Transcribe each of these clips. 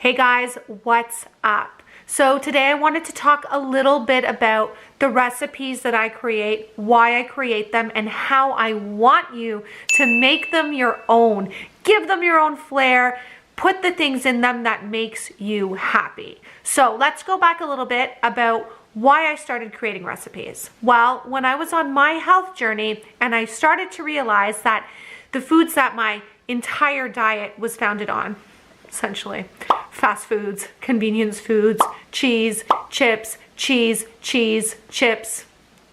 Hey guys, what's up? So today I wanted to talk a little bit about the recipes that I create, why I create them, and how I want you to make them your own. Give them your own flair. Put the things in them that makes you happy. So let's go back a little bit about why I started creating recipes. Well, when I was on my health journey and I started to realize that the foods that my entire diet was founded on, essentially fast foods, convenience foods, cheese, chips,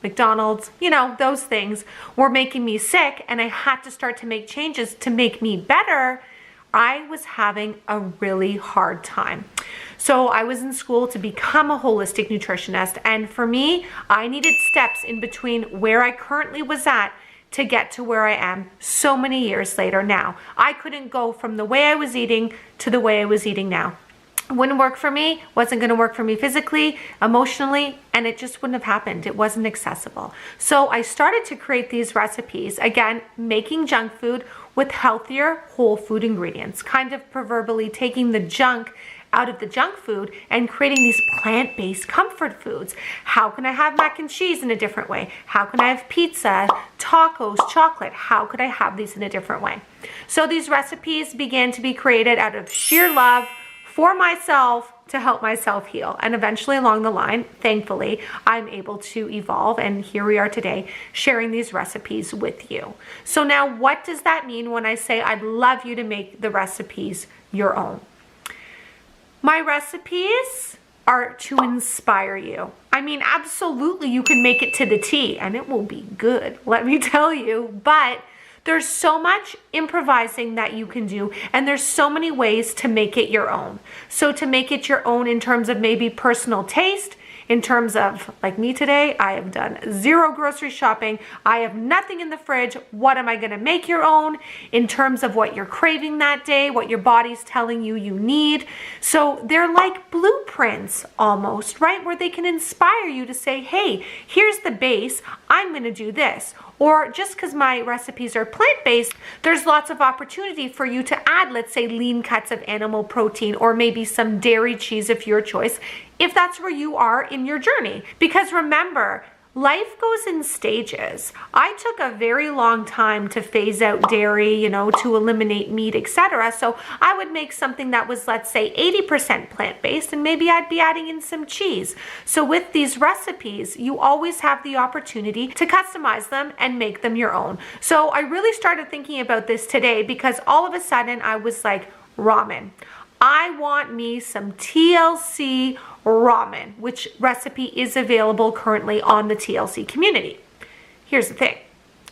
McDonald's, those things were making me sick, and I had to start to make changes to make me better. I was having a really hard time. So I was in school to become a holistic nutritionist, and for me, I needed steps in between where I currently was at to get to where I am so many years later now. I couldn't go from the way I was eating to the way I was eating now. It wouldn't work for me, wasn't gonna work for me physically, emotionally, and it just wouldn't have happened. It wasn't accessible. So I started to create these recipes, again, making junk food with healthier whole food ingredients, kind of proverbially taking the junk out of the junk food and creating these plant-based comfort foods. How can I have mac and cheese in a different way? How can I have pizza, tacos, chocolate? How could I have these in a different way? So these recipes began to be created out of sheer love for myself to help myself heal. And eventually along the line, thankfully, I'm able to evolve, and here we are today sharing these recipes with you. So now what does that mean when I say I'd love you to make the recipes your own? My recipes are to inspire you. I mean, absolutely, you can make it to the T and it will be good, let me tell you. But there's so much improvising that you can do, and there's so many ways to make it your own. So to make it your own in terms of maybe personal taste, in terms of, like me today, I have done zero grocery shopping. I have nothing in the fridge. What am I gonna make your own? In terms of what you're craving that day, what your body's telling you you need. So they're like blueprints almost, right? Where they can inspire you to say, hey, here's the base, I'm gonna do this. Or just because my recipes are plant-based, there's lots of opportunity for you to add, let's say, lean cuts of animal protein, or maybe some dairy cheese of your choice, if that's where you are in your journey. Because remember, life goes in stages. I took a very long time to phase out dairy, to eliminate meat, etc. So I would make something that was, let's say, 80% plant-based, and maybe I'd be adding in some cheese. So with these recipes, you always have the opportunity to customize them and make them your own. So I really started thinking about this today because all of a sudden I was like, ramen. I want me some TLC ramen, which recipe is available currently on the TLC community. Here's the thing.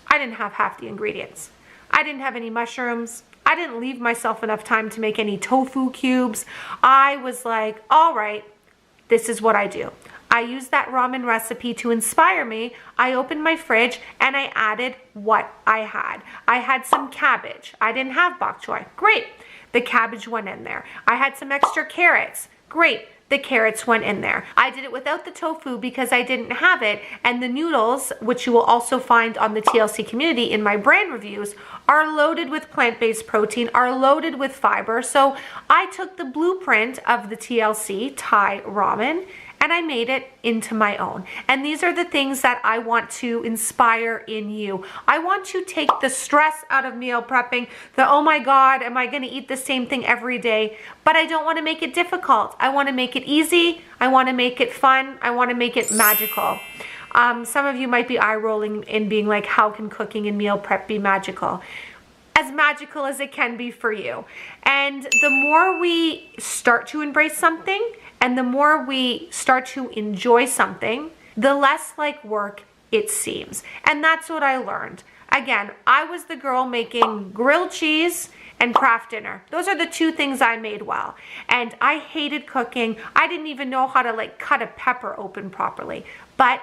I didn't have half the ingredients. I didn't have any mushrooms. I didn't leave myself enough time to make any tofu cubes. I was like, all right, this is what I do. I used that ramen recipe to inspire me. I opened my fridge and I added what I had. I had some cabbage. I didn't have bok choy. Great. The cabbage went in there. I had some extra carrots. Great. The carrots went in there. I did it without the tofu because I didn't have it. And the noodles, which you will also find on the TLC community in my brand reviews, are loaded with plant-based protein, are loaded with fiber. So I took the blueprint of the TLC Thai ramen and I made it into my own. And these are the things that I want to inspire in you. I want to take the stress out of meal prepping, the, oh my God, am I gonna eat the same thing every day? But I don't wanna make it difficult. I wanna make it easy. I wanna make it fun. I wanna make it magical. Some of you might be eye rolling and being like, how can cooking and meal prep be magical? As magical as it can be for you. And the more we start to embrace something, and the more we start to enjoy something, the less like work it seems. And that's what I learned. Again, I was the girl making grilled cheese and Kraft dinner. Those are the two things I made well. And I hated cooking. I didn't even know how to cut a pepper open properly. But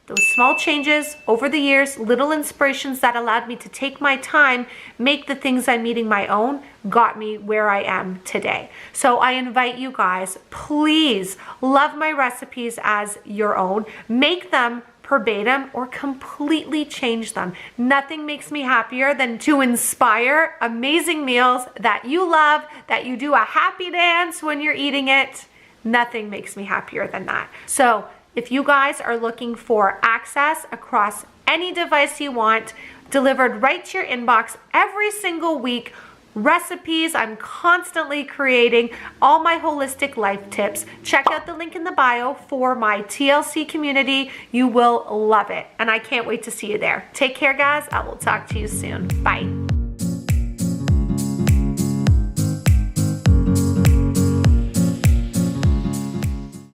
those small changes over the years, little inspirations that allowed me to take my time, make the things I'm eating my own, got me where I am today. So I invite you guys, please love my recipes as your own. Make them verbatim or completely change them. Nothing makes me happier than to inspire amazing meals that you love, that you do a happy dance when you're eating it. Nothing makes me happier than that. So if you guys are looking for access across any device you want, delivered right to your inbox every single week, recipes I'm constantly creating, all my holistic life tips, check out the link in the bio for my TLC community. You will love it, and I can't wait to see you there. Take care, guys. I will talk to you soon. Bye.